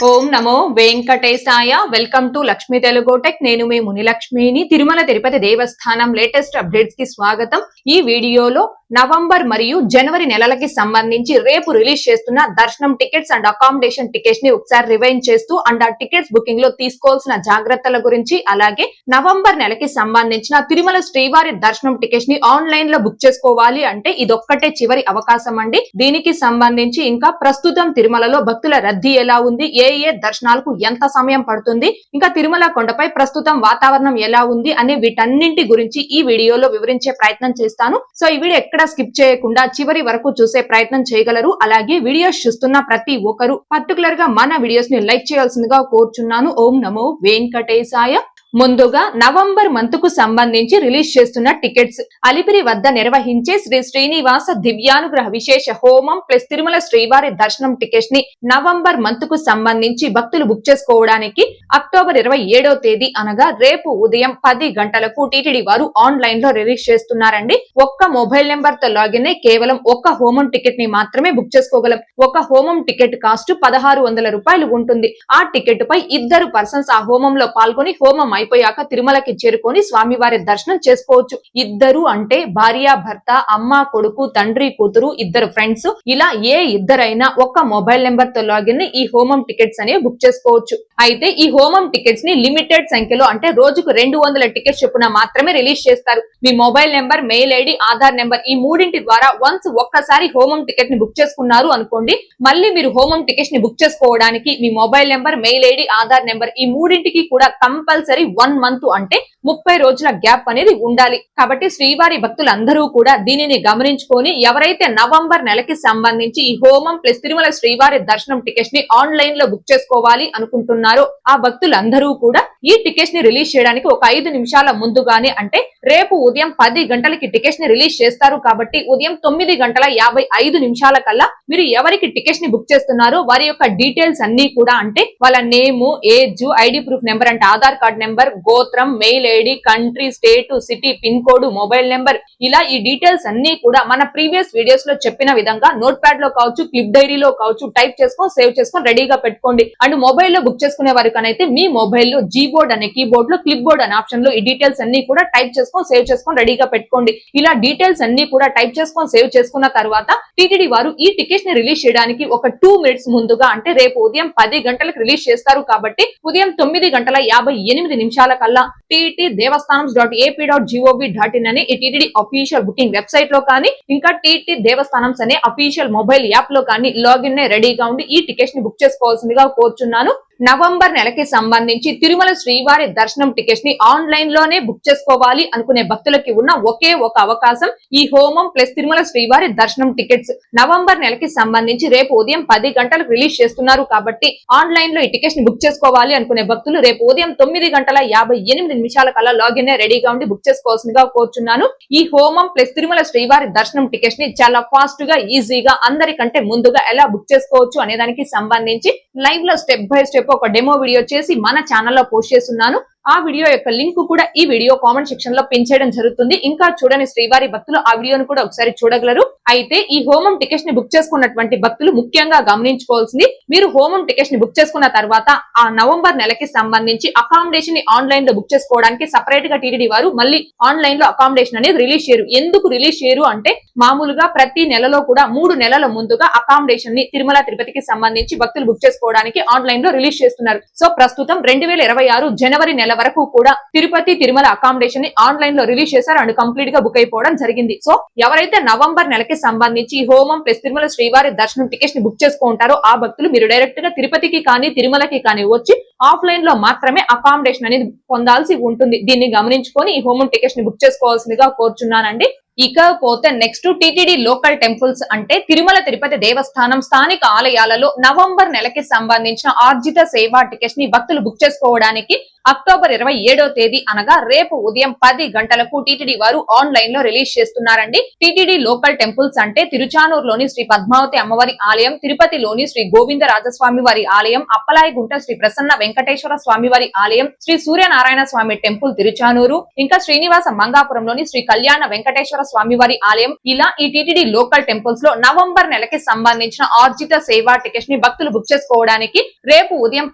Om Namo Venkatesaya. Welcome to Lakshmi Telugu tech. నేను మీ మునిలక్ష్మిని. తిరుమల తిరుపతి దేవస్థానం latest updates కి స్వాగతం. ఈ వీడియోలో నవంబర్ మరియు జనవరి నెలలకి సంబంధించి రేపు రిలీజ్ చేస్తున్న దర్శనం టికెట్స్ అండ్ అకామిడేషన్ టికెట్స్ ని ఒకసారి రివైండ్ చేస్తూ అండ్ ఆ టికెట్స్ బుకింగ్ లో తీసుకోవాల్సిన జాగ్రత్తల గురించి, అలాగే నవంబర్ నెలకి సంబంధించిన తిరుమల శ్రీవారి దర్శనం టికెట్స్ ని ఆన్లైన్ లో బుక్ చేసుకోవాలి అంటే ఇదొక్కటే చివరి అవకాశం అండి. దీనికి సంబంధించి ఇంకా ప్రస్తుతం తిరుమలలో భక్తుల రద్దీ ఎలా ఉంది, ఏ దర్శనాలకు ఎంత సమయం పడుతుంది, ఇంకా తిరుమల కొండపై ప్రస్తుతం వాతావరణం ఎలా ఉంది అనే వీటన్నింటి గురించి ఈ వీడియోలో వివరించే ప్రయత్నం చేస్తాను. సో ఈ వీడియో ఎక్కడ స్కిప్ చేయకుండా చివరి వరకు చూసే ప్రయత్నం చేయగలరు. అలాగే వీడియోస్ చూస్తున్న ప్రతి ఒక్కరు పర్టికులర్ గా మన వీడియోస్ ని లైక్ చేయాల్సిందిగా కోరుచున్నాను. ఓం నమో వెంకటేశాయ. ముందుగా నవంబర్ మంత్ కు సంబంధించి రిలీజ్ చేస్తున్న టికెట్స్. అలిపిరి వద్ద నిర్వహించే శ్రీ శ్రీనివాస దివ్యానుగ్రహ విశేష హోమం ప్లస్ తిరుమల శ్రీవారి దర్శనం టికెట్స్ ని నవంబర్ మంత్ కు సంబంధించి భక్తులు బుక్ చేసుకోవడానికి అక్టోబర్ 27వ తేదీ అనగా రేపు ఉదయం 10 గంటలకు టీటీడీ వారు ఆన్లైన్ లో రిలీజ్ చేస్తున్నారండి. ఒక్క మొబైల్ నెంబర్ తో లాగిన్ అయి కేవలం ఒక్క హోమం టికెట్ ని మాత్రమే బుక్ చేసుకోగలం. ఒక హోమం టికెట్ కాస్ట్ 1600 రూపాయలు ఉంటుంది. ఆ టికెట్ పై ఇద్దరు పర్సన్స్ ఆ హోమంలో పాల్గొని హోమం అయిపోయాక తిరుమలకి చేరుకొని స్వామివారి దర్శనం చేసుకోవచ్చు. ఇద్దరు అంటే భార్య భర్త, అమ్మ కొడుకు, తండ్రి కూతురు, ఇద్దరు ఫ్రెండ్స్, ఇలా ఏ ఇద్దరైనా ఒక్క మొబైల్ నెంబర్ తో లాగిన్ ఈ హోమం టికెట్స్ అనేవి బుక్ చేసుకోవచ్చు. అయితే ఈ హోమం టికెట్స్ ని లిమిటెడ్ సంఖ్యలో అంటే రోజుకు 200 టికెట్స్ చొప్పున మాత్రమే రిలీజ్ చేస్తారు. మీ mobile number, mail ID, Aadhaar number ఈ మూడింటి ద్వారా వన్స్ ఒక్కసారి హోమం టికెట్ ని బుక్ చేసుకున్నారు అనుకోండి, మళ్ళీ మీరు హోమం టికెట్స్ ని బుక్ చేసుకోవడానికి మీ mobile number, mail ID, Aadhaar number ఈ మూడింటికి కూడా కంపల్సరీ 1 మంత్ అంటే 30 రోజుల గ్యాప్ అనేది ఉండాలి. కాబట్టి శ్రీవారి భక్తులందరూ కూడా దీనిని గమనించుకొని ఎవరైతే నవంబర్ నెలకి సంబంధించి ఈ హోమం ప్లస్ తిరుమల శ్రీవారి దర్శనం టికెట్స్ ని ఆన్లైన్ లో బుక్ చేసుకోవాలి అనుకుంటున్నారో ఆ భక్తులందరూ కూడా ఈ టికెట్స్ ని రిలీజ్ చేయడానికి ఒక 5 నిమిషాల ముందుగానే అంటే రేపు ఉదయం 10 గంటలకి టికెట్స్ ని రిలీజ్ చేస్తారు కాబట్టి ఉదయం 9:55 కల్లా మీరు ఎవరికి టికెట్స్ ని బుక్ చేస్తున్నారో వారి యొక్క డీటెయిల్స్ అన్ని కూడా అంటే వాళ్ళ నేము, ఏజ్, ఐడి ప్రూఫ్ నెంబర్ అంటే ఆధార్ కార్డ్ నెంబర్, గోత్రం, mail ID, country, state, city, pin code, mobile number ఇలా ఈ డీటెయిల్స్ అన్ని కూడా మన ప్రీవియస్ వీడియోస్ లో చెప్పిన విధంగా నోట్ ప్యాడ్ లో కావచ్చు, క్లిప్ డైరీలో కావచ్చు టైప్ చేసుకొని సేవ్ చేసుకొని రెడీగా పెట్టుకోండి. అండ్ మొబైల్ లో బుక్ చేసుకునే వారికనైతే మీ మొబైల్ లో జీబోర్డ్ అనే కీబోర్డ్ లో క్లిప్ బోర్డ్ అనే ఆప్షన్ లో ఈ డీటెయిల్స్ అన్ని కూడా టైప్ చేసుకొని సేవ్ చేసుకొని రెడీగా పెట్టుకోండి. ఇలా డీటెయిల్స్ అన్ని కూడా టైప్ చేసుకొని సేవ్ చేసుకున్న తర్వాత టీటీడీ వారు ఈ టికెట్స్ ని రిలీజ్ చేయడానికి ఒక 2 మినిట్స్ ముందుగా అంటే రేపు ఉదయం 10 గంటలకు రిలీజ్ చేస్తారు కాబట్టి ఉదయం 9:58 కల్లా టీటీ దేవస్థానం.ap.gov.in అనే ఈ టీటీడీ అఫీషియల్ బుకింగ్ వెబ్సైట్ లో కానీ ఇంకా టీటీ దేవస్థానం అనే అఫీషియల్ మొబైల్ యాప్ లో కానీ లాగిన్ రెడీగా ఉండి ఈ టికెట్స్ ని బుక్ చేసుకోవాల్సిందిగా కోరుచున్నాను. నవంబర్ నెలకి సంబంధించి తిరుమల శ్రీవారి దర్శనం టికెట్స్ ని ఆన్లైన్ లోనే బుక్ చేసుకోవాలి అనుకునే భక్తులకి ఉన్న ఒకే ఒక అవకాశం ఈ హోమం ప్లస్ తిరుమల శ్రీవారి దర్శనం టికెట్స్. నవంబర్ నెలకి సంబంధించి రేపు ఉదయం 10 గంటలకు రిలీజ్ చేస్తున్నారు కాబట్టి ఆన్లైన్ లో ఈ టికెట్స్ ని బుక్ చేసుకోవాలి అనుకునే భక్తులు రేపు ఉదయం 9:58 కల్లా లాగిన్ రెడీగా ఉండి బుక్ చేసుకోవాల్సిందిగా కోరుచున్నాను. ఈ హోమం ప్లస్ తిరుమల శ్రీవారి దర్శనం టికెట్స్ ని చాలా ఫాస్ట్ గా, ఈజీగా అందరికంటే ముందుగా ఎలా బుక్ చేసుకోవచ్చు అనే దానికి సంబంధించి లైవ్ లో స్టెప్ బై స్టెప్ ఒక డెమో వీడియో చేసి మన ఛానల్లో పోస్ట్ చేస్తున్నాను. ఆ వీడియో యొక్క లింక్ కూడా ఈ వీడియో కామెంట్ సెక్షన్ లో పిన్ చేయడం జరుగుతుంది. ఇంకా చూడని శ్రీవారి భక్తులు ఆ వీడియోను కూడా ఒకసారి చూడగలరు. అయితే ఈ హోమం టికెట్స్ ని బుక్ చేసుకున్నటువంటి భక్తులు ముఖ్యంగా గమనించుకోవాల్సింది, మీరు హోమం టికెట్స్ ని బుక్ చేసుకున్న తర్వాత ఆ నవంబర్ నెలకి సంబంధించి అకామిడేషన్ ని ఆన్లైన్ లో బుక్ చేసుకోవడానికి సపరేట్ గా టీటీడీ వారు మళ్ళీ ఆన్లైన్ లో అకామిడేషన్ అనేది రిలీజ్ చేయరు. ఎందుకు రిలీజ్ చేయరు అంటే మామూలుగా ప్రతి నెలలో కూడా 3 నెలల ముందుగా అకామిడేషన్ ని తిరుమల తిరుపతికి సంబంధించి భక్తులు బుక్ చేసుకోవడానికి ఆన్లైన్ లో రిలీజ్ చేస్తున్నారు. సో ప్రస్తుతం 2026 జనవరి నెల వరకు కూడా తిరుపతి, తిరుమల అకామిడేషన్ ని ఆన్లైన్ లో రిలీజ్ చేశారు అండ్ కంప్లీట్ గా బుక్ అయిపోవడం జరిగింది. సో ఎవరైతే నవంబర్ నెలకి సంబంధించి హోమం ప్లస్ తిరుమల శ్రీవారి దర్శనం టికెట్స్ ని బుక్ చేసుకుంటారో ఆ భక్తులు మీరు డైరెక్ట్ గా తిరుపతికి కానీ తిరుమలకి కానీ వచ్చి ఆఫ్లైన్ లో మాత్రమే అకామిడేషన్ అనేది పొందాల్సి ఉంటుంది. దీన్ని గమనించుకొని ఈ హోమం టికెట్స్ ని బుక్ చేసుకోవాల్సిందిగా కోరుచున్నానండి. ఇకపోతే నెక్స్ట్ టీటీడీ లోకల్ టెంపుల్స్ అంటే తిరుమల తిరుపతి దేవస్థానం స్థానిక ఆలయాలలో నవంబర్ నెలకి సంబంధించిన ఆర్జిత సేవా టికెట్స్ ని భక్తులు బుక్ చేసుకోవడానికి అక్టోబర్ 27వ తేదీ అనగా రేపు ఉదయం 10 గంటలకు టీటీడీ వారు ఆన్లైన్ లో రిలీజ్ చేస్తున్నారండి. టీటీడీ లోకల్ టెంపుల్స్ అంటే తిరుచానూరులోని శ్రీ పద్మావతి అమ్మవారి ఆలయం, తిరుపతిలోని శ్రీ గోవిందరాజస్వామి వారి ఆలయం, అప్పలాయగుంట శ్రీ ప్రసన్న వెంకటేశ్వర స్వామి వారి ఆలయం, శ్రీ సూర్యనారాయణ స్వామి టెంపుల్ తిరుచానూరు, ఇంకా శ్రీనివాస మంగాపురంలోని శ్రీ కళ్యాణ వెంకటేశ్వర స్వామి వారి ఆలయం, ఇలా ఈ టీటీడీ లోకల్ టెంపుల్స్ లో నవంబర్ నెలకి సంబంధించిన ఆర్జిత సేవా టికెట్స్ ని భక్తులు బుక్ చేసుకోవడానికి రేపు ఉదయం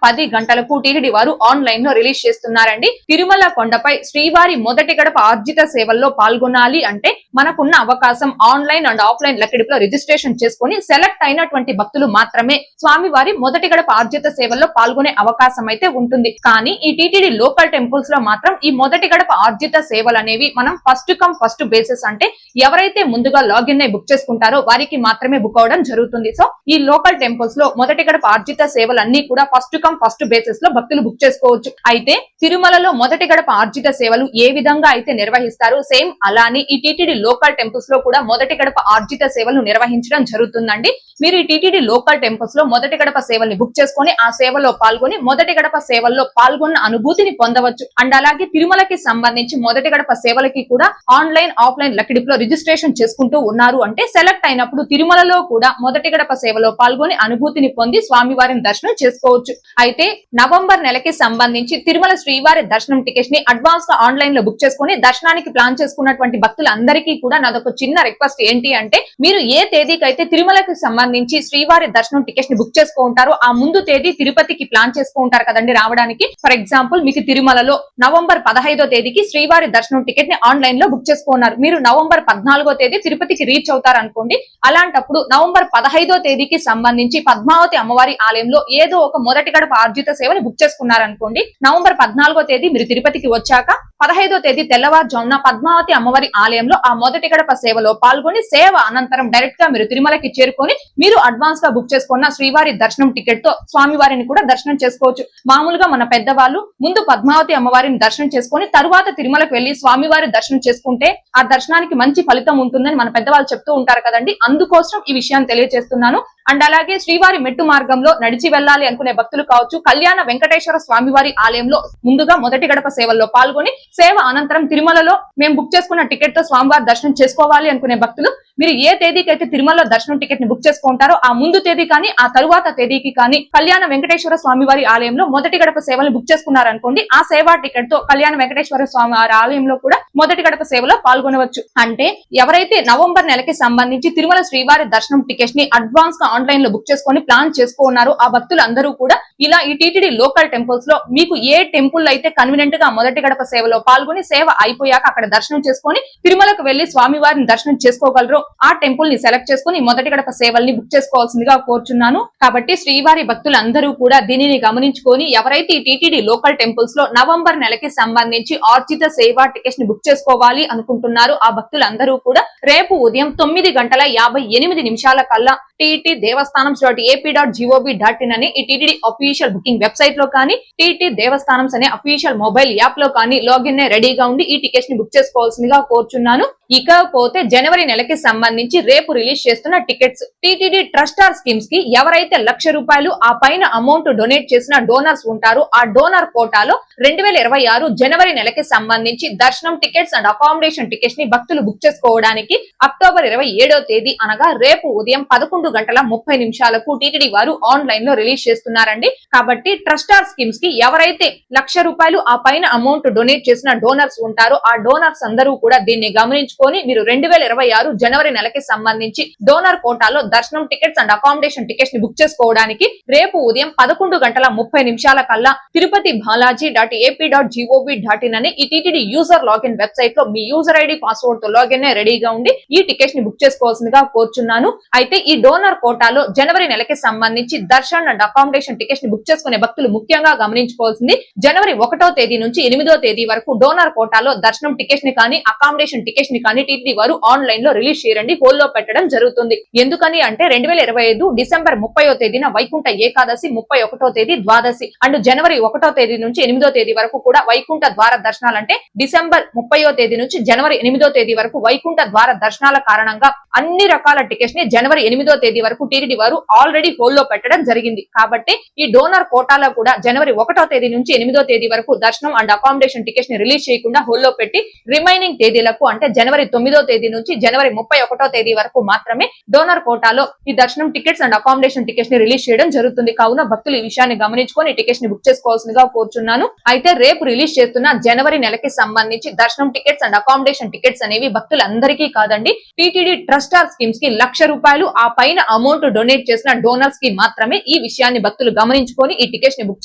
10 గంటలకు టీటీడీ వారు ఆన్లైన్ లో రిలీజ్ చేస్తున్నారండి. తిరుమల కొండపై శ్రీవారి మొదటి గడప ఆర్జిత సేవల్లో పాల్గొనాలి అంటే మనకున్న అవకాశం ఆన్లైన్ అండ్ ఆఫ్లైన్ లెక్కడిపులో రిజిస్ట్రేషన్ చేసుకుని సెలెక్ట్ అయినటువంటి భక్తులు మాత్రమే స్వామివారి మొదటి గడప ఆర్జిత సేవల్లో పాల్గొనే అవకాశం అయితే ఉంటుంది. కానీ ఈ టీటీడీ లోకల్ టెంపుల్స్ లో మాత్రం ఈ మొదటి గడప ఆర్జిత సేవలు అనేవి మనం ఫస్ట్ కమ్ ఫస్ట్ బేసిస్ అంటే ఎవరైతే ముందుగా లాగిన్ అయి బుక్ చేసుకుంటారో వారికి మాత్రమే బుక్ అవడం జరుగుతుంది. సో ఈ లోకల్ టెంపుల్స్ లో మొదటి గడప ఆర్జిత సేవలన్నీ కూడా ఫస్ట్ కమ్ ఫస్ట్ బేసిస్ లో భక్తులు బుక్ చేసుకోవచ్చు. అయితే తిరుమలలో మొదటి గడప ఆర్జిత సేవలు ఏ విధంగా అయితే నిర్వహిస్తారు సేమ్ అలానే ఈ టీటీడీ లోకల్ టెంపుల్స్ లో కూడా మొదటి గడప ఆర్జిత సేవలు నిర్వహించడం జరుగుతుందండి. మీరు ఈ టీటీడీ లోకల్ టెంపుల్స్ లో మొదటి గడప సేవల్ని బుక్ చేసుకుని ఆ సేవలో పాల్గొని మొదటి గడప సేవల్లో పాల్గొన్న అనుభూతిని పొందవచ్చు. అండ్ అలాగే తిరుమలకి సంబంధించి మొదటి గడప సేవలకి కూడా ఆన్లైన్ ఆఫ్లైన్ లెక్కడిపులో రిజిస్ట్రేషన్ చేసుకుంటూ ఉన్నారు అంటే సెలెక్ట్ అయినప్పుడు తిరుమలలో కూడా మొదటి గడప సేవలో పాల్గొని అనుభూతిని పొంది స్వామివారిని దర్శనం చేసుకోవచ్చు. అయితే నవంబర్ నెలకి సంబంధించి తిరుమల శ్రీవారి దర్శనం టికెట్స్ ని అడ్వాన్స్ గా ఆన్లైన్ లో బుక్ చేసుకుని దర్శనానికి ప్లాన్ చేసుకున్నటువంటి భక్తులందరికీ కూడా నాదొక చిన్న రిక్వెస్ట్ ఏంటి అంటే మీరు ఏ తేదీకి అయితే తిరుమలకి సంబంధించి శ్రీవారి దర్శనం టికెట్స్ ని బుక్ చేసుకుంటారో ఆ ముందు తేదీ తిరుపతికి ప్లాన్ చేసుకుంటారు కదండి రావడానికి. ఫర్ ఎగ్జాంపుల్ మీకు తిరుమలలో నవంబర్ 15వ తేదీకి శ్రీవారి దర్శనం టికెట్ ని ఆన్లైన్ లో బుక్ చేసుకున్నారు. మీరు నవంబర్ 14వ తేదీ తిరుపతికి రీచ్ అవుతారు అనుకోండి. అలాంటప్పుడు నవంబర్ 15వ తేదీకి సంబంధించి పద్మావతి అమ్మవారి ఆలయంలో ఏదో ఒక మొదటి గడప ఆర్జిత సేవని బుక్ చేసుకున్నారనుకోండి. నవంబర్ 14వ తేదీ మీరు తిరుపతికి వచ్చాక 15వ తేదీ తెల్లవారుజామున పద్మావతి అమ్మవారి ఆలయంలో ఆ మొదటి గడప సేవలో పాల్గొని సేవ అనంతరం డైరెక్ట్ గా మీరు తిరుమలకి చేరుకొని మీరు అడ్వాన్స్ గా బుక్ చేసుకున్న శ్రీవారి దర్శనం టికెట్ తో స్వామివారిని కూడా దర్శనం చేసుకోవచ్చు. మామూలుగా మన పెద్దవాళ్ళు ముందు పద్మావతి అమ్మవారిని దర్శనం చేసుకుని తరువాత తిరుమలకు వెళ్లి స్వామివారి దర్శనం చేసుకుంటే ఆ దర్శనానికి మంచి ఫలితం ఉంటుందని మన పెద్దవాళ్ళు చెప్తూ ఉంటారు కదండి. అందుకోసం ఈ విషయాన్ని తెలియజేస్తున్నాను. అండ్ అలాగే శ్రీవారి మెట్టు మార్గంలో నడిచి వెళ్ళాలి అనుకునే భక్తులు కావచ్చు, కళ్యాణ వెంకటేశ్వర స్వామివారి ఆలయంలో ముందుగా మొదటి గడప సేవల్లో పాల్గొని సేవ అనంతరం తిరుమలలో మేము బుక్ చేసుకున్న టికెట్ తో స్వామివారి దర్శనం చేసుకోవాలి అనుకునే భక్తులు మీరు ఏ తేదీకి అయితే తిరుమలలో దర్శనం టికెట్ ని బుక్ చేసుకుంటారో ఆ ముందు తేదీ కానీ ఆ తరువాత తేదీకి కానీ కళ్యాణ వెంకటేశ్వర స్వామివారి ఆలయంలో మొదటి గడప సేవలను బుక్ చేసుకున్నారనుకోండి. ఆ సేవా టికెట్ తో కళ్యాణ వెంకటేశ్వర స్వామి వారి ఆలయంలో కూడా మొదటి గడప సేవలో పాల్గొనవచ్చు. అంటే ఎవరైతే నవంబర్ నెలకి సంబంధించి తిరుమల శ్రీవారి దర్శనం టికెట్స్ ని అడ్వాన్స్ గా ఆన్లైన్ లో బుక్ చేసుకొని ప్లాన్ చేసుకున్నారు ఆ భక్తులందరూ కూడా ఇలా ఈ టీటీడీ లోకల్ టెంపుల్స్ లో మీకు ఏ టెంపుల్ అయితే కన్వీనియంట్ గా మొదటి గడప సేవలో పాల్గొని సేవ అయిపోయాక అక్కడ దర్శనం చేసుకొని తిరుమలకు వెళ్లి స్వామివారిని దర్శనం చేసుకోగలరు ఆ టెంపుల్ ని సెలెక్ట్ చేసుకుని మొదటి గడప సేవల్ని బుక్ చేసుకోవాల్సిందిగా కోరుచున్నాను. కాబట్టి శ్రీవారి భక్తులందరూ కూడా దీనిని గమనించుకొని ఎవరైతే ఈ టీటీడీ లోకల్ టెంపుల్స్ లో నవంబర్ నెలకి సంబంధించి ఆర్జిత సేవా టికెట్స్ ని బుక్ చేసుకోవాలి అనుకుంటున్నారు ఆ భక్తులందరూ కూడా రేపు ఉదయం 9:58 కల్లా టీటీ దేవస్థానం.ap.gov.in అని ఈ టీటీడీ అఫీషియల్ బుకింగ్ వెబ్సైట్ లో కానీ టీటీ దేవస్థానమ్స్ అనే అఫీషియల్ మొబైల్ యాప్ లో కానీ లాగిన్ రెడీగా ఉండి ఈ టికెట్స్ ని బుక్ చేసుకోవాల్సిందిగా కోరుచున్నాను. ఇకపోతే జనవరి నెలకి సంబంధింంచి రేపు రిలీజ్ చేస్తున్న టికెట్స్ టీటీడీ ట్రస్టార్ స్కీమ్స్ కి ఎవరైతే ₹1,00,000 ఆ పైన అమౌంట్ డొనేట్ చేసిన డోనర్స్ ఉంటారో ఆ డోనర్ కోటాలో 2026 జనవరి నెలకి సంబంధించి దర్శనం టికెట్స్ అండ్ అకామిడేషన్ టికెట్స్ ని భక్తులు బుక్ చేసుకోవడానికి అక్టోబర్ 27వ తేదీ అనగా రేపు ఉదయం 11:30 టీటీడీ వారు ఆన్లైన్ లో రిలీజ్ చేస్తున్నారండి. కాబట్టి ట్రస్టార్ స్కీమ్స్ కి ఎవరైతే ₹1,00,000 ఆ పైన అమౌంట్ డొనేట్ చేసిన డోనర్స్ ఉంటారో ఆ డోనర్స్ అందరూ కూడా దీన్ని గమనించుకొని మీరు 2026 జనవరి నెలకి సంబంధించి డోనర్ కోటాలో దర్శనం టికెట్స్ అండ్ అకామిడేషన్ టికెట్స్ ని బుక్ చేసుకోవడానికి రేపు ఉదయం 11:30 కల్లా తిరుపతి బాలాజీ.ap.gov.in అని ఈ టీటీడీ యూజర్ లాగిన్ వెబ్సైట్ లో మీ యూజర్ ఐడి పాస్వర్డ్ తో లాగిన్ రెడీగా ఉండి ఈ టికెట్స్ ని బుక్ చేసుకోవాల్సిందిగా కోరుచున్నాను. అయితే ఈ డోనర్ కోటాలో జనవరి నెలకి సంబంధించి దర్శన్ అండ్ అకామిడేషన్ టికెట్స్ ని బుక్ చేసుకునే భక్తులు ముఖ్యంగా గమనించుకోవాల్సింది జనవరి 1వ తేదీ నుంచి 8వ తేదీ వరకు డోనర్ కోటాలో దర్శనం టికెట్స్ ని కానీ అకామిడేషన్ టికెట్స్ ని జాతకాన్ని టీటీడీ వారు ఆన్లైన్ లో రిలీజ్ చేయరండి, హోల్ లో పెట్టడం జరుగుతుంది. ఎందుకని అంటే 2025 డిసెంబర్ 30వ తేదీన వైకుంఠ ఏకాదశి, 31వ తేదీ ద్వాదశి అండ్ జనవరి 1వ తేదీ నుంచి 8వ తేదీ వరకు కూడా వైకుంఠ ద్వార దర్శనాలు, అంటే డిసెంబర్ 30వ తేదీ నుంచి జనవరి 8వ తేదీ వరకు వైకుంఠ ద్వార దర్శనాల కారణంగా అన్ని రకాల టికెట్స్ ని జనవరి 8వ తేదీ వరకు టీటీడీ వారు ఆల్రెడీ హోల్ లో పెట్టడం జరిగింది. కాబట్టి ఈ డోనర్ కోటాలో కూడా జనవరి 1వ తేదీ నుంచి 8వ తేదీ వరకు దర్శనం అండ్ అకామిడేషన్ టికెట్స్ ని రిలీజ్ చేయకుండా హోల్ లో పెట్టి రిమైనింగ్ తేదీలకు అంటే జనవరి 9వ తేదీ నుంచి జనవరి 31వ తేదీ వరకు మాత్రమే డోనర్ కోటాలో ఈ దర్శనం టికెట్స్ అండ్ అకామిడేషన్ టికెట్స్ ని రిలీజ్ చేయడం జరుగుతుంది. కావున భక్తులు ఈ విషయాన్ని గమనించుకొని టికెట్స్ ని బుక్ చేసుకోవాల్సిందిగా కోరుచున్నాను. అయితే రేపు రిలీజ్ చేస్తున్న జనవరి నెలకి సంబంధించి దర్శనం టికెట్స్ అండ్ అకామిడేషన్ టికెట్స్ అనేవి భక్తులందరికీ కాదండి, టీటీడీ ట్రస్ట్ ఆర్ స్కీమ్స్ కి ₹1,00,000 ఆ పైన అమౌంట్ డొనేట్ చేసిన డోనర్స్ కి మాత్రమే ఈ విషయాన్ని భక్తులు గమనించుకొని ఈ టికెట్స్ ని బుక్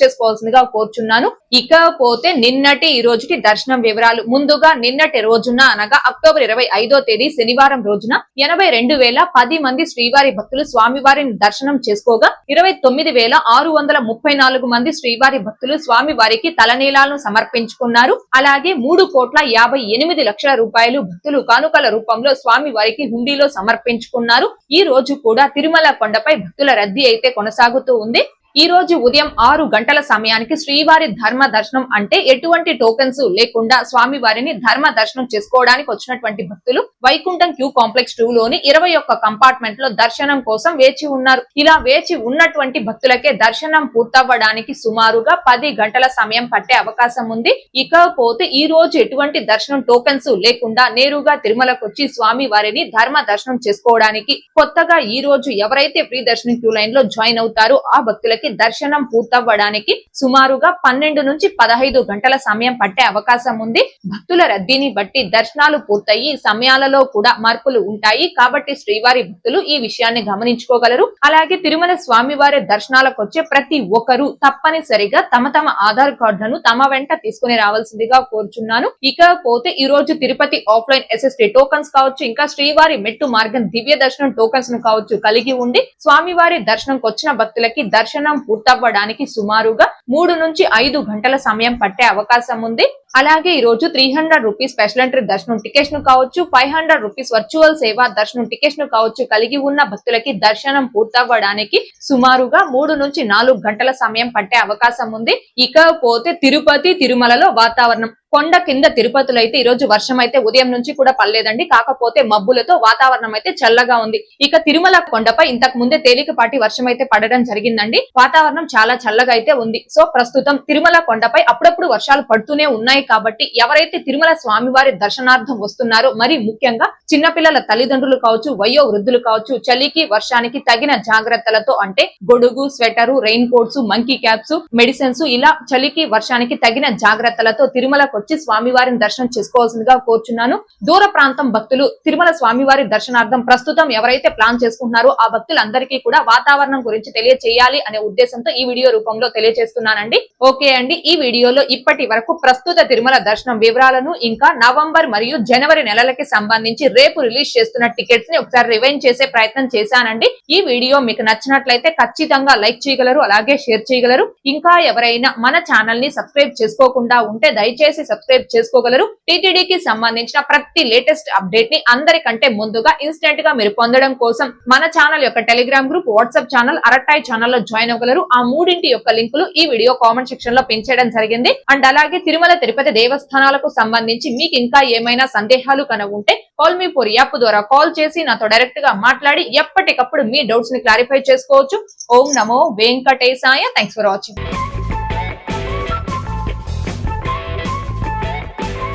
చేసుకోవాల్సిందిగా కోరుచున్నాను. ఇకపోతే నిన్నటి ఈ రోజుకి దర్శనం వివరాలు. ముందుగా నిన్నటి రోజున అనగా అక్టోబర్ 25వ తేదీ శనివారం రోజున 82,010 మంది శ్రీవారి భక్తులు స్వామివారిని దర్శనం చేసుకోగా 29,634 మంది శ్రీవారి భక్తులు స్వామివారికి తలనీలాలను సమర్పించుకున్నారు. అలాగే 3,58,00,000 రూపాయలు భక్తులు కానుకల రూపంలో స్వామి వారికి హుండీలో సమర్పించుకున్నారు. ఈ రోజు కూడా తిరుమల కొండపై భక్తుల రద్దీ అయితే కొనసాగుతూ ఉంది. ఈ రోజు ఉదయం 6 గంటల సమయానికి శ్రీవారి ధర్మ దర్శనం అంటే ఎటువంటి టోకెన్స్ లేకుండా స్వామివారిని ధర్మ దర్శనం చేసుకోవడానికి వచ్చినటువంటి భక్తులు వైకుంఠం క్యూ కాంప్లెక్స్ 2 లోని 21 కంపార్ట్మెంట్ లో దర్శనం కోసం వేచి ఉన్నారు. ఇలా వేచి ఉన్నటువంటి భక్తులకే దర్శనం పూర్తవ్వడానికి సుమారుగా 10 గంటల సమయం పట్టే అవకాశం ఉంది. ఇకపోతే ఈ రోజు ఎటువంటి దర్శనం టోకెన్స్ లేకుండా నేరుగా తిరుమలకు వచ్చి స్వామి వారిని ధర్మ దర్శనం చేసుకోవడానికి కొత్తగా ఈ రోజు ఎవరైతే ఫ్రీ దర్శనం క్యూ లైన్ లో జాయిన్ అవుతారో ఆ భక్తులకి దర్శనం పూర్తవ్వడానికి సుమారుగా 12 నుంచి 15 గంటల సమయం పట్టే అవకాశం ఉంది. భక్తుల రద్దీని బట్టి దర్శనాలు పూర్తయి సమయాలలో కూడా మార్పులు ఉంటాయి. కాబట్టి శ్రీవారి భక్తులు ఈ విషయాన్ని గమనించుకోగలరు. అలాగే తిరుమల స్వామివారి దర్శనాలకు వచ్చే ప్రతి ఒక్కరూ తప్పనిసరిగా తమ ఆధార్ కార్డులను తమ వెంట తీసుకుని రావాల్సిందిగా కోరుచున్నాను. ఇకపోతే ఈ రోజు తిరుపతి ఆఫ్లైన్ SST టోకన్స్ కావచ్చు, ఇంకా శ్రీవారి మెట్టు మార్గం దివ్య దర్శనం టోకన్స్ ను కావచ్చు కలిగి ఉండి స్వామివారి దర్శనంకి వచ్చిన భక్తులకి దర్శనం పూర్తవ్వడానికి సుమారుగా 3 నుంచి 5 గంటల సమయం పట్టే అవకాశం ఉంది. అలాగే ఈ రోజు ₹300 స్పెషల్ ఎంట్రీ దర్శనం టికెట్స్ ను కావచ్చు, ₹500 వర్చువల్ సేవా దర్శనం టికెట్స్ ను కావచ్చు కలిగి ఉన్న భక్తులకి దర్శనం పూర్తవ్వడానికి సుమారుగా 3 నుంచి 4 గంటల సమయం పట్టే అవకాశం ఉంది. ఇకపోతే తిరుపతి తిరుమలలో వాతావరణం. కొండ కింద తిరుపతిలో అయితే ఈ రోజు వర్షం అయితే ఉదయం నుంచి కూడా పడలేదండి, కాకపోతే మబ్బులతో వాతావరణం అయితే చల్లగా ఉంది. ఇక తిరుమల కొండపై ఇంతకు ముందే తేలికపాటి వర్షం అయితే పడడం జరిగిందండి. వాతావరణం చాలా చల్లగా అయితే ఉంది. సో ప్రస్తుతం తిరుమల కొండపై అప్పుడప్పుడు వర్షాలు పడుతూనే ఉన్నాయి. కాబట్టి ఎవరైతే తిరుమల స్వామివారి దర్శనార్థం వస్తున్నారో, మరి ముఖ్యంగా చిన్నపిల్లల తల్లిదండ్రులు కావచ్చు, వయో వృద్ధులు కావచ్చు, చలికి వర్షానికి తగిన జాగ్రత్తలతో అంటే గొడుగు, sweater, rain coats, monkey caps, medicines ఇలా చలికి వర్షానికి తగిన జాగ్రత్తలతో తిరుమలకు వచ్చి స్వామివారిని దర్శనం చేసుకోవాల్సిందిగా కోరుచున్నాను. దూర ప్రాంతం భక్తులు తిరుమల స్వామివారి దర్శనార్థం ప్రస్తుతం ఎవరైతే ప్లాన్ చేసుకుంటున్నారో ఆ భక్తులందరికీ కూడా వాతావరణం గురించి తెలియచేయాలి అనే ఉద్దేశంతో ఈ వీడియో రూపంలో తెలియజేస్తున్నానండి. ఓకే అండి, ఈ వీడియోలో ఇప్పటి వరకు ప్రస్తుత తిరుమల దర్శనం వివరాలను, ఇంకా నవంబర్ మరియు జనవరి నెలలకి సంబంధించి రేపు రిలీజ్ చేస్తున్న టికెట్స్ ని ఒకసారి రివైండ్ చేసే ప్రయత్నం చేశానండి. ఈ వీడియో మీకు నచ్చినట్లయితే ఖచ్చితంగా లైక్ చేయగలరు, అలాగే షేర్ చేయగలరు. ఇంకా ఎవరైనా మన ఛానల్ ని సబ్స్క్రైబ్ చేసుకోకుండా ఉంటే దయచేసి సబ్స్క్రైబ్ చేసుకోగలరు. టీటీడీకి సంబంధించిన ప్రతి లేటెస్ట్ అప్డేట్ ని అందరికంటే ముందుగా ఇన్స్టెంట్ గా మీరు పొందడం కోసం మన ఛానల్ యొక్క Telegram group, WhatsApp channel, Arattai channel లో జాయిన్ అవ్వగలరు. ఆ మూడింటి యొక్క లింకులు ఈ వీడియో కామెంట్ సెక్షన్ లో పిన్ చేయడం జరిగింది. అండ్ అలాగే తిరుమల తిరుపతి దేవస్థానాలకు సంబంధించి మీకు ఇంకా ఏమైనా సందేహాలు కనుక ఉంటే కాల్ మీ ఫర్ యాప్ ద్వారా కాల్ చేసి నాతో డైరెక్ట్ గా మాట్లాడి ఎప్పటికప్పుడు మీ డౌట్స్ ని క్లారిఫై చేసుకోవచ్చు. ఓం నమో వెంకటేశాయ. Thanks for watching.